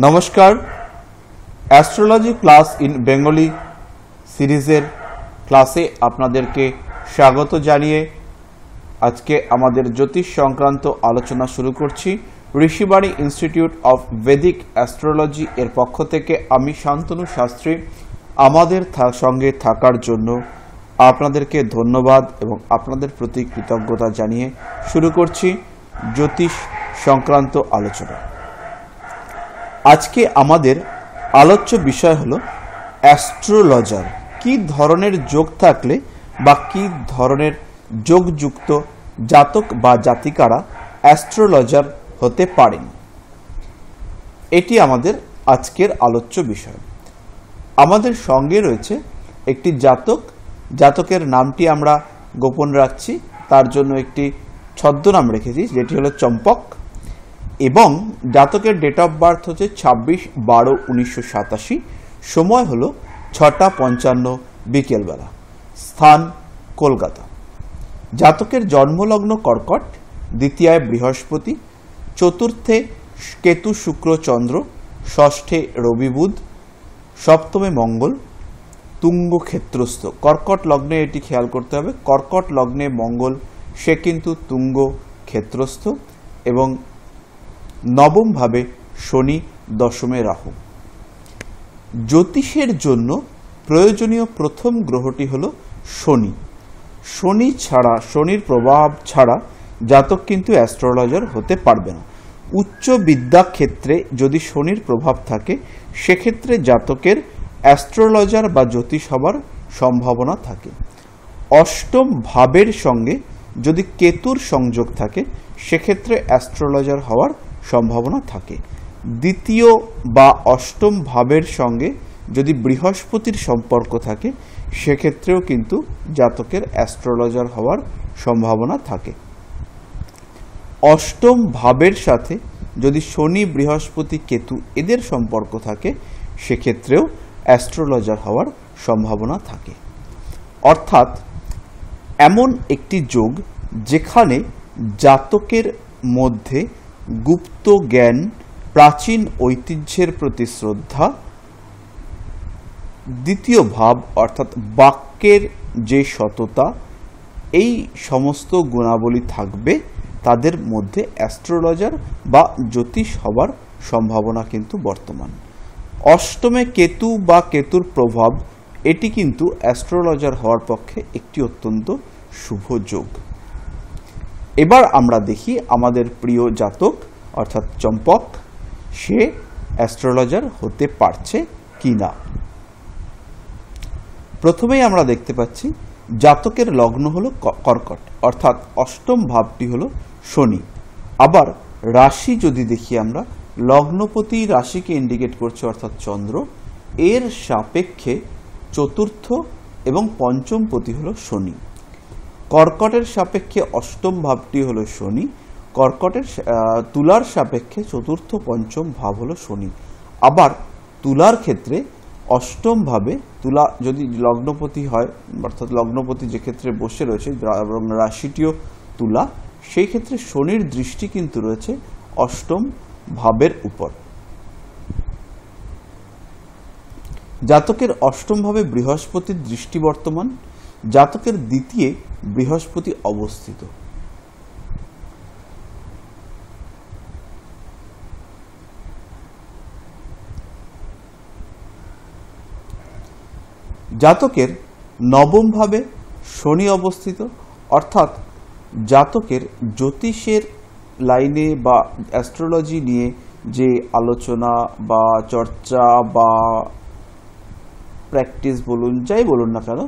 নমস্কার, astrology class in Bengali সিরিজের ক্লাসে আপনাদেরকে স্বাগত জানিয়ে আজকে আমাদের জ্যোতিষ সংক্রান্ত আলোচনা শুরু করছি। Rishibani institute of Vedic astrology এর পক্ষ থেকে আমি শান্তনু শাস্ত্রী আমাদের সঙ্গে থাকার জন্য আপনাদেরকে ধন্যবাদ এবং আপনাদের প্রতি কৃতজ্ঞতা জানিয়ে শুরু করছি জ্যোতিষ সংক্রান্ত আলোচনা। আজকে আমাদের আলোচ্য বিষয় হলো অ্যাস্ট্রোলজার। কি ধরনের যোগ থাকলে বা কি ধরনের যোগযুক্ত জাতক বা জাতিকারা অ্যাস্ট্রোলজার হতে পারেন, এটি আমাদের আজকের আলোচ্য বিষয়। আমাদের সঙ্গে রয়েছে একটি জাতকের নামটি আমরা গোপন রাখছি, তার জন্য একটি ছদ্মনাম রেখেছি যেটি হলো চম্পক, এবং জাতকের ডেট অফ বার্থ হচ্ছে 26/12/1987, সময় হলো 6:55 বিকেলবেলা, স্থান কলকাতা। জাতকের জন্মলগ্ন কর্কট, দ্বিতীয়ায় বৃহস্পতি, চতুর্থে কেতু শুক্র চন্দ্র, ষষ্ঠে রবি বুধ, সপ্তমে মঙ্গল, তুঙ্গ ক্ষেত্রস্থ। কর্কট লগ্নে এটি খেয়াল করতে হবে, কর্কট লগ্নে মঙ্গল সে কিন্তু তুঙ্গ ক্ষেত্রস্থ, এবং নবম ভাবে শনি, দশমে রাহু। জ্যোতিষের জন্য প্রয়োজনীয় প্রথম গ্রহটি হলো শনি। শনির প্রভাব ছাড়া জাতক কিন্তু অ্যাস্ট্রোলজার হতে পারবে না। উচ্চ বিদ্যা ক্ষেত্রে যদি শনির প্রভাব থাকে সেক্ষেত্রে জাতকের অ্যাস্ট্রোলজার বা জ্যোতিষ হবার সম্ভাবনা থাকে। অষ্টম ভাবের সঙ্গে যদি কেতুর সংযোগ থাকে সেক্ষেত্রে অ্যাস্ট্রোলজার হওয়ার সম্ভাবনা থাকে। দ্বিতীয় বা অষ্টম ভাবের সঙ্গে যদি বৃহস্পতির সম্পর্ক থাকে সেক্ষেত্রেও কিন্তু জাতকের অ্যাস্ট্রোলজার হওয়ার সম্ভাবনা থাকে। অষ্টম ভাবের সাথে যদি শনি, বৃহস্পতি, কেতু এদের সম্পর্ক থাকে সেক্ষেত্রেও অ্যাস্ট্রোলজার হওয়ার সম্ভাবনা থাকে। অর্থাৎ এমন একটি যোগ যেখানে জাতকের মধ্যে গুপ্ত জ্ঞান, প্রাচীন ঐতিহ্যের প্রতি শ্রদ্ধা, দ্বিতীয় ভাব অর্থাৎ বাক্যের যে সততা, এই সমস্ত গুণাবলী থাকবে, তাদের মধ্যে অ্যাস্ট্রোলজার বা জ্যোতিষ হবার সম্ভাবনা কিন্তু বর্তমান। অষ্টমে কেতু বা কেতুর প্রভাব, এটি কিন্তু অ্যাস্ট্রোলজার হওয়ার পক্ষে একটি অত্যন্ত শুভ যোগ। এবার আমরা দেখি আমাদের প্রিয় জাতক অর্থাৎ চম্পক, সে অ্যাস্ট্রোলজার হতে পারছে কি না। প্রথমেই আমরা দেখতে পাচ্ছি জাতকের লগ্ন হলো কর্কট, অর্থাৎ অষ্টম ভাবটি হলো শনি। আবার রাশি যদি দেখি আমরা, লগ্নপতি রাশিকে ইন্ডিকেট করছে অর্থাৎ চন্দ্র, এর সাপেক্ষে চতুর্থ এবং পঞ্চম পতি হলো শনি। কর্কটের সাপেক্ষে অষ্টম ভাবটি হলো শনি, তুলার সাপেক্ষে চতুর্থ পঞ্চম ভাব হলো শনি। আবার তুলার ক্ষেত্রে অষ্টম ভাবে, তুলা যদি লগ্নপতি হয় অর্থাৎ লগ্নপতি যে ক্ষেত্রে বসে রয়েছে এবং রাশিটিও তুলা, সেই ক্ষেত্রে শনির দৃষ্টি কিন্তু রয়েছে অষ্টম ভাবের উপর। জাতকের অষ্টম ভাবে বৃহস্পতির দৃষ্টি বর্তমান, জাতকের দ্বিতীয় বৃহস্পতি অবস্থিত। জাতকের নবম ভাবে শনি অবস্থিত, অর্থাৎ জাতকের জ্যোতিষের লাইনে বা অ্যাস্ট্রোলজি নিয়ে যে আলোচনা বা চর্চা বা প্র্যাকটিস বলুন, যাই বলুন না কেন,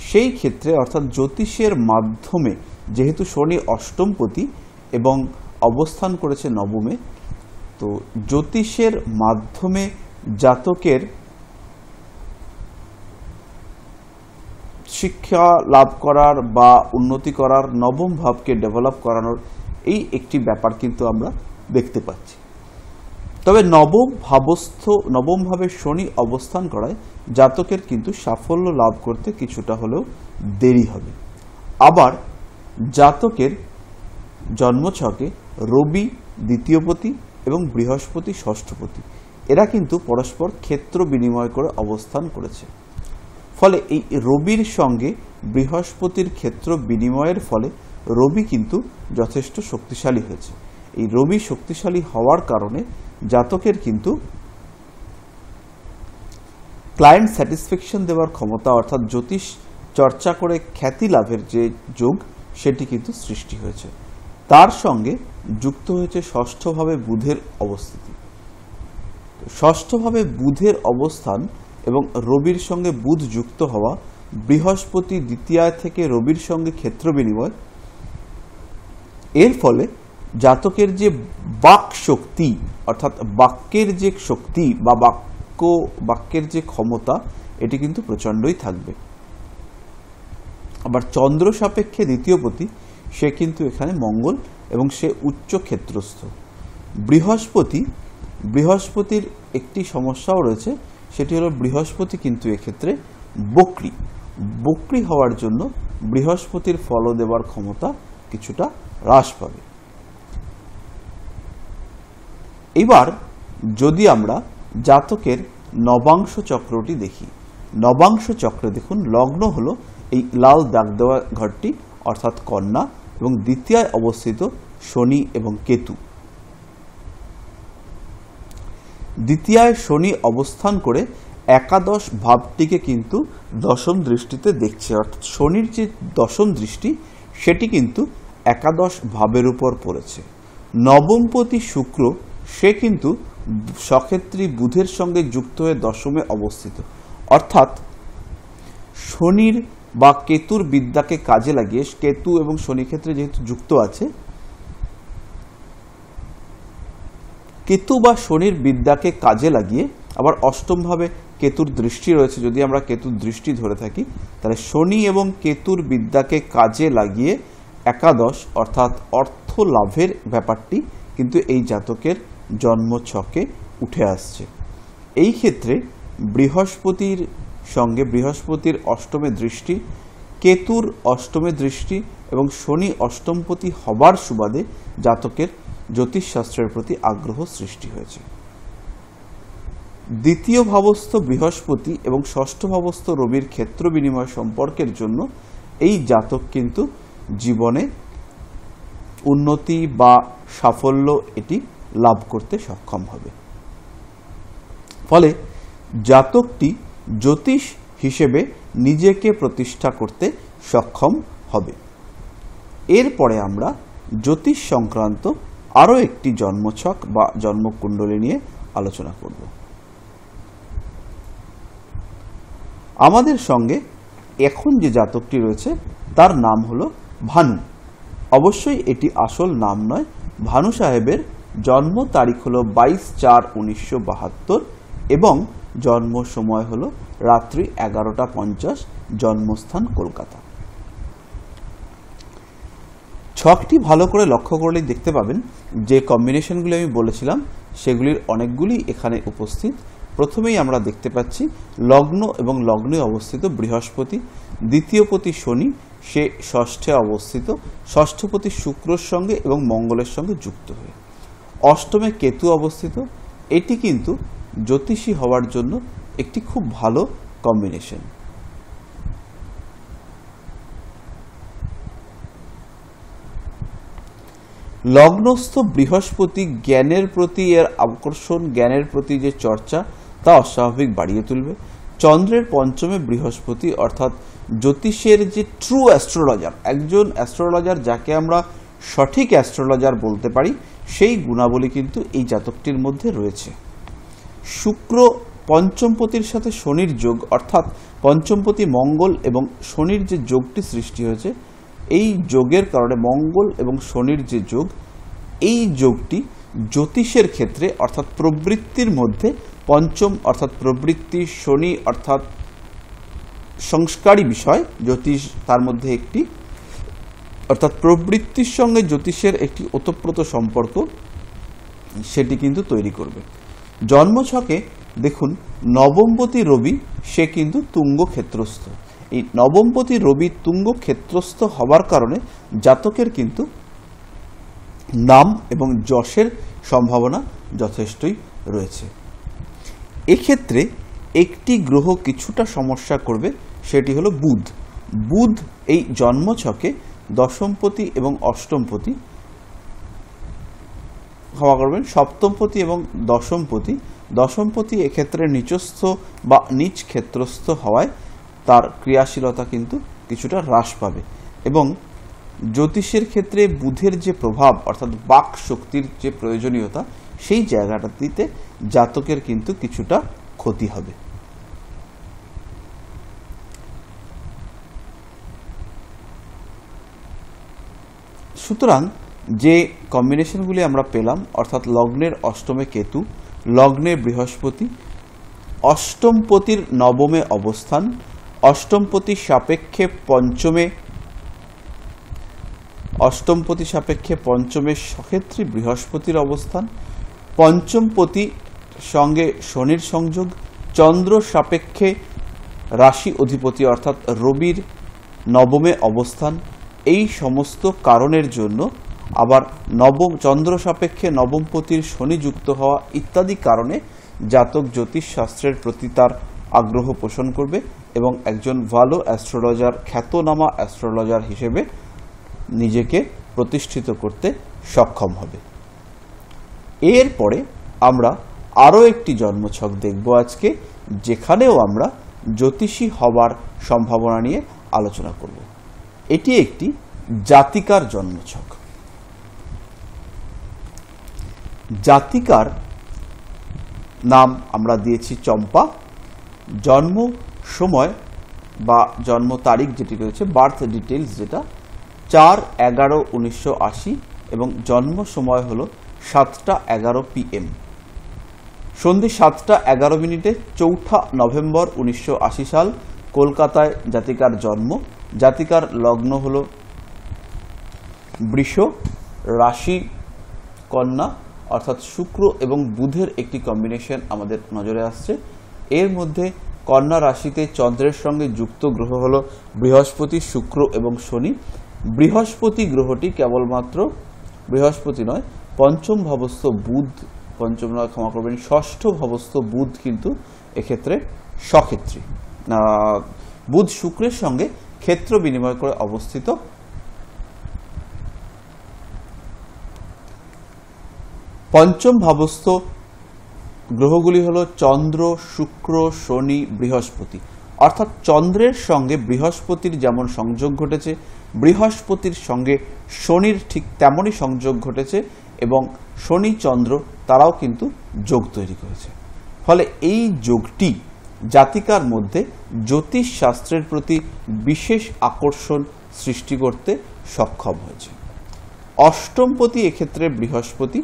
সেই ক্ষেত্রে অর্থাৎ জ্যোতিষের মাধ্যমে, যেহেতু শনি অষ্টমপতি এবং অবস্থান করেছে নবমে, তো জ্যোতিষের মাধ্যমে জাতকের শিক্ষা লাভ করার বা উন্নতি করার, নবম ভাবকে ডেভেলপ করানোর এই একটি ব্যাপার কিন্তু আমরা দেখতে পাচ্ছি। তবে নবম ভাবে শনি অবস্থান করায় জাতকের কিন্তু সাফল্য লাভ করতে কিছুটা হলেও দেরি হবে। আবার জাতকের জন্মছকে রবি দ্বিতীয়পতি এবং বৃহস্পতি ষষ্ঠপতি, এরা কিন্তু পরস্পর ক্ষেত্র বিনিময় করে অবস্থান করেছে। ফলে এই রবির সঙ্গে বৃহস্পতির ক্ষেত্র বিনিময়ের ফলে রবি কিন্তু যথেষ্ট শক্তিশালী হয়েছে। এই রবি শক্তিশালী হওয়ার কারণে জাতকের কিন্তু ক্লায়েন্ট স্যাটিসফ্যাকশন দেওয়ার ক্ষমতা, অর্থাৎ জ্যোতিষ চর্চা করে খ্যাতি লাভের যে যোগ, সেটি কিন্তু সৃষ্টি হয়েছে। তার সঙ্গে যুক্ত হয়েছে ষষ্ঠভাবে বুধের অবস্থিতি। ষষ্ঠভাবে বুধের অবস্থান এবং রবির সঙ্গে বুধ যুক্ত হওয়া, বৃহস্পতি দ্বিতীয়ায় থেকে রবির সঙ্গে ক্ষেত্র বিনিময়, এর ফলে জাতকের যে বাক শক্তি, অর্থাৎ বাক্যের যে শক্তি বা বাক্যের যে ক্ষমতা, এটি কিন্তু প্রচণ্ডই থাকবে। আবার চন্দ্র সাপেক্ষে দ্বিতীয়পতি, সে কিন্তু এখানে মঙ্গল এবং সে উচ্চ ক্ষেত্রস্থ। বৃহস্পতির একটি সমস্যাও রয়েছে, সেটি হলো বৃহস্পতি কিন্তু এক্ষেত্রে বক্রী হওয়ার জন্য বৃহস্পতির ফল দেওয়ার ক্ষমতা কিছুটা হ্রাস পাবে। এবার যদি আমরা জাতকের নবাংশ চক্রটি দেখি, নবাংশ চক্রে দেখুন লগ্ন হলো এই লাল দাগ দেওয়া ঘরটি, অর্থাৎ কন্যা, এবং দ্বিতীয়ায় অবস্থিত শনি এবং কেতু। দ্বিতীয়ায় শনি অবস্থান করে একাদশ ভাবটিকে কিন্তু দশম দৃষ্টিতে দেখছে, অর্থাৎ শনির যে দশম দৃষ্টি, সেটি কিন্তু একাদশ ভাবের উপর পড়েছে। নবমপতি শুক্র, সে কিন্তু সক্ষেত্রী বুধের সঙ্গে যুক্ত হয়ে দশমে অবস্থিত, অর্থাৎ শনির বা কেতুর বিদ্যাকে কাজে লাগিয়ে, কেতু এবং শনি ক্ষেত্রে যেহেতু যুক্ত আছে, কেতু বা শনির বিদ্যাকে কাজে লাগিয়ে, আবার অষ্টমভাবে কেতুর দৃষ্টি রয়েছে, যদি আমরা কেতুর দৃষ্টি ধরে থাকি, তাহলে শনি এবং কেতুর বিদ্যাকে কাজে লাগিয়ে একাদশ অর্থাৎ অর্থ লাভের ব্যাপারটি কিন্তু এই জাতকের জন্মছকে উঠে আসছে। এই ক্ষেত্রে বৃহস্পতির সঙ্গে বৃহস্পতির অষ্টমে দৃষ্টি, কেতুর অষ্টমে দৃষ্টি এবং শনি অষ্টমপতি হবার সুবাদে জাতকের জ্যোতিষশাস্ত্রের প্রতি আগ্রহ সৃষ্টি হয়েছে। দ্বিতীয় ভাবস্থ বৃহস্পতি এবং ষষ্ঠ ভাবস্থ রবির ক্ষেত্র বিনিময় সম্পর্কের জন্য এই জাতক কিন্তু জীবনে উন্নতি বা সাফল্য এটি লাভ করতে সক্ষম হবে। ফলে জাতকটি জ্যোতিষ হিসেবে নিজেকে প্রতিষ্ঠা করতে সক্ষম হবে। এরপরে আমরা জ্যোতিষ সংক্রান্ত আরও একটি জন্মছক বা জন্মকুণ্ডলী নিয়ে আলোচনা করব। আমাদের সঙ্গে এখন যে জাতকটি রয়েছে তার নাম হলো ভানু। অবশ্যই এটি আসল নাম নয়। ভানু সাহেবের জন্ম তারিখ হলো 22/4/1972 এবং জন্ম সময় হলো রাত্রি 11:50, জন্মস্থান কলকাতা। ছকটি ভালো করে লক্ষ্য করলেই দেখতে পাবেন যে কম্বিনেশনগুলি আমি বলেছিলাম সেগুলির অনেকগুলি এখানে উপস্থিত। প্রথমেই আমরা দেখতে পাচ্ছি লগ্ন এবং লগ্নে অবস্থিত বৃহস্পতি, দ্বিতীয়পতি শনি, সে ষষ্ঠে অবস্থিত, ষষ্ঠপতি শুক্রর সঙ্গে এবং মঙ্গলের সঙ্গে যুক্ত হয়ে, অষ্টমে কেতু অবস্থিত। এটি কিন্তু জ্যোতিষী হওয়ার জন্য একটি খুব ভালো কম্বিনেশন। লগ্নস্থ বৃহস্পতি জ্ঞানের প্রতি এর আকর্ষণ, জ্ঞানের প্রতি যে চর্চা, তা অস্বাভাবিক বাড়িয়ে তুলবে। চন্দ্রের পঞ্চমে বৃহস্পতি, অর্থাৎ জ্যোতিষের যে ট্রু অ্যাস্ট্রোলজার, একজন অ্যাস্ট্রোলজার যাকে আমরা সঠিক অ্যাস্ট্রোলজার বলতে পারি, সেই গুণাবলী কিন্তু এই জাতকটির মধ্যে রয়েছে। শুক্র পঞ্চমপতির সাথে শনির যোগ, অর্থাৎ পঞ্চমপতি মঙ্গল এবং শনির যে যোগটি সৃষ্টি হয়েছে, এই যোগের কারণে মঙ্গল এবং শনির যে যোগ, এই যোগটি জ্যোতিষের ক্ষেত্রে অর্থাৎ প্রবৃত্তির মধ্যে পঞ্চম, অর্থাৎ প্রবৃত্তি, শনি অর্থাৎ সংস্কারী বিষয়, জ্যোতিষ তার মধ্যে একটি, অর্থাৎ প্রবৃত্তির সঙ্গে জ্যোতিষের একটি ওতপ্রোত সম্পর্ক সেটি কিন্তু তৈরি করবে। জন্মছকে দেখুন নবমপতি রবি, সে কিন্তু তুঙ্গ ক্ষেত্রস্থ। এই নবমপতি রবি তুঙ্গ ক্ষেত্রস্থ হবার কারণে জাতকের কিন্তু নাম এবং যশের সম্ভাবনা যথেষ্টই রয়েছে। এক্ষেত্রে একটি গ্রহ কিছুটা সমস্যা করবে, সেটি হলো বুধ। বুধ এই জন্মছকে দশমপতি এবং অষ্টমপতি, ক্ষমা করবেন, সপ্তমপতি এবং দশমপতি। দশমপতি এক্ষেত্রে নিচস্থ বা নিচ ক্ষেত্রস্থ হওয়ায় তার ক্রিয়াশীলতা কিন্তু কিছুটা হ্রাস পাবে, এবং জ্যোতিষের ক্ষেত্রে বুধের যে প্রভাব অর্থাৎ বাক শক্তির যে প্রয়োজনীয়তা, সেই জায়গাটাতে জাতকের কিন্তু কিছুটা ক্ষতি হবে। সুতরাং যে কম্বিনেশনগুলি আমরা পেলাম, অর্থাৎ লগ্নের অষ্টমে কেতু, লগ্নে বৃহস্পতি, অষ্টমপতির নবমে অবস্থান, অষ্টমপতি সাপেক্ষে পঞ্চমে সক্ষেত্রী বৃহস্পতির অবস্থান, পঞ্চমপতি সঙ্গে শনির সংযোগ, চন্দ্র সাপেক্ষে রাশি অধিপতি অর্থাৎ রবির নবমে অবস্থান, এই সমস্ত কারণের জন্য আবার চন্দ্র সাপেক্ষে নবমপতির শনি যুক্ত হওয়া ইত্যাদি কারণে জাতক জ্যোতিষশাস্ত্রের প্রতি তার আগ্রহ পোষণ করবে এবং একজন ভালো অ্যাস্ট্রোলজার, খ্যাতনামা অ্যাস্ট্রোলজার হিসেবে নিজেকে প্রতিষ্ঠিত করতে সক্ষম হবে। এরপরে আমরা আরও একটি জন্মছক দেখব আজকে, যেখানেও আমরা জ্যোতিষী হবার সম্ভাবনা নিয়ে আলোচনা করব। এটি একটি জাতিকার জন্মছক। জাতিকার নাম আমরা দিয়েছি চম্পা। জন্ম সময় বা জন্ম তারিখ যেটি রয়েছে, বার্থ ডিটেলস, যেটা 4/11/1980 এবং জন্ম সময় হলো 7টা 11 PM, সন্ধ্যে 7টা 11 4 নভেম্বর 1980 সাল, কলকাতায় জাতিকার জন্ম। জাতিকার লগ্ন হলো বৃষ, রাশি কন্যা, অর্থাৎ শুক্র এবং বুধের একটি কম্বিনেশন আমাদের নজরে আসছে। এর মধ্যে কন্যা রাশিতে চন্দ্রের সঙ্গে যুক্ত গ্রহ হলো বৃহস্পতি, শুক্র এবং শনি। বৃহস্পতি গ্রহটি কেবলমাত্র বৃহস্পতি নয়, পঞ্চম ভাবস্থ বুধ, পঞ্চম নয়, ক্ষমা করবেন, ষষ্ঠ ভাবস্থ বুধ কিন্তু এক্ষেত্রে সক্ষেত্রী। বুধ শুক্রের সঙ্গে ক্ষেত্র বিনিময় করে অবস্থিত। পঞ্চম ভাবস্থ গ্রহগুলি হলো চন্দ্র, শুক্র, শনি, বৃহস্পতি। অর্থাৎ চন্দ্রের সঙ্গে বৃহস্পতির যেমন সংযোগ ঘটেছে, বৃহস্পতির সঙ্গে শনির ঠিক তেমনই সংযোগ ঘটেছে, এবং শনি চন্দ্র তারাও কিন্তু যোগ তৈরি করেছে। ফলে এই যোগটি জাতিকার মধ্যে জ্যোতিষ শাস্ত্রের প্রতি বিশেষ আকর্ষণ সৃষ্টি করতে সক্ষম হয়েছে। অষ্টমপতি এক্ষেত্রে বৃহস্পতি,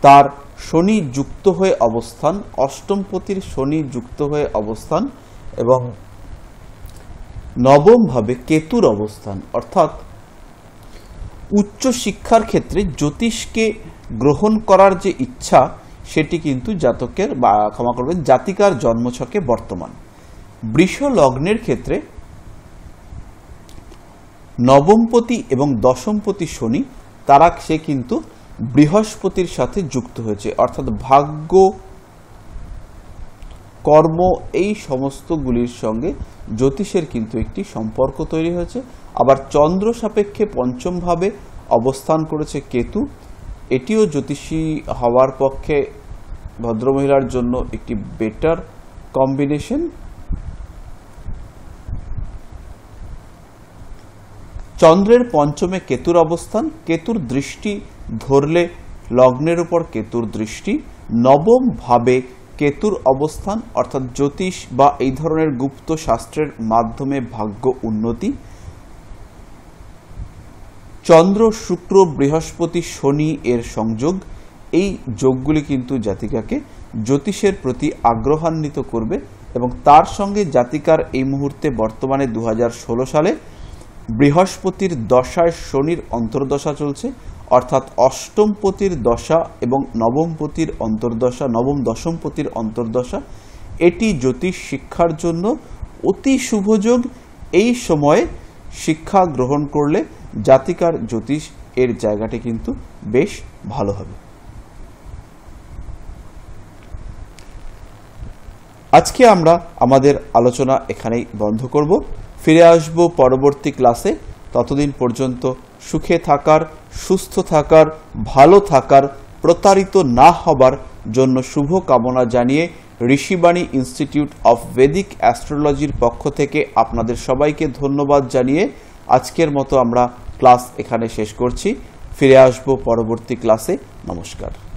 তার শনি যুক্ত হয়ে অবস্থান, অষ্টমপতির শনি যুক্ত হয়ে অবস্থান এবং নবম ভাবে কেতুর অবস্থান, অর্থাৎ উচ্চ শিক্ষার ক্ষেত্রে জ্যোতিষকে গ্রহণ করার যে ইচ্ছা, সেটি কিন্তু জাতকের বা ক্ষমা করবেন জাতিকার জন্মছকে বর্তমান। বৃষ লগ্নের ক্ষেত্রে নবমপতি এবং দশমপতি শনি, সে কিন্তু বৃহস্পতির সাথে যুক্ত হয়েছে, অর্থাৎ ভাগ্য, কর্ম, এই সমস্তগুলির সঙ্গে জ্যোতিষের কিন্তু একটি সম্পর্ক তৈরি হয়েছে। আবার চন্দ্র সাপেক্ষে পঞ্চম ভাবে অবস্থান করেছে কেতু, এটিও জ্যোতিষী হওয়ার পক্ষে ভদ্রমহিলার জন্য একটি বেটার কম্বিনেশন। চন্দ্রের পঞ্চমে কেতুর অবস্থান, কেতুর দৃষ্টি ধরলে লগ্নের উপর কেতুর দৃষ্টি, নবম ভাবে কেতুর অবস্থান, অর্থাৎ জ্যোতিষ বা এই ধরনের গুপ্ত শাস্ত্রের মাধ্যমে ভাগ্য উন্নতি। চন্দ্র, শুক্র, বৃহস্পতি, শনি এর সংযোগ, এই যোগগুলি কিন্তু জাতিকাকে জ্যোতিষের প্রতি আগ্রহান্বিত করবে এবং তার সঙ্গে জাতিকার এই মুহূর্তে বর্তমানে 2016 সালে বৃহস্পতির দশায় শনির অন্তর্দশা চলছে, অর্থাৎ অষ্টমপতির দশা এবং নবমপতির অন্তর্দশা, নবম দশমপতির অন্তর্দশা, এটি জ্যোতিষ শিক্ষার জন্য অতি শুভযোগ। এই সময়ে শিক্ষা গ্রহণ করলে জাতিকার জ্যোতিষ এর জায়গাটি কিন্তু বেশ ভালো হবে। আজকে আমরা আমাদের আলোচনা এখানেই বন্ধ করব। ফিরে আসব পরবর্তী ক্লাসে। ততদিন পর্যন্ত সুখে থাকার, সুস্থ থাকার, ভালো থাকার, প্রতারিত না হবার জন্য শুভ কামনা জানিয়ে ঋষিবাণী ইনস্টিটিউট অফ ভেদিক অ্যাস্ট্রোলজির পক্ষ থেকে আপনাদের সবাইকে ধন্যবাদ জানিয়ে আজকের মতো আমরা ক্লাস এখানে শেষ করছি। ফিরে আসব পরবর্তী ক্লাসে। নমস্কার।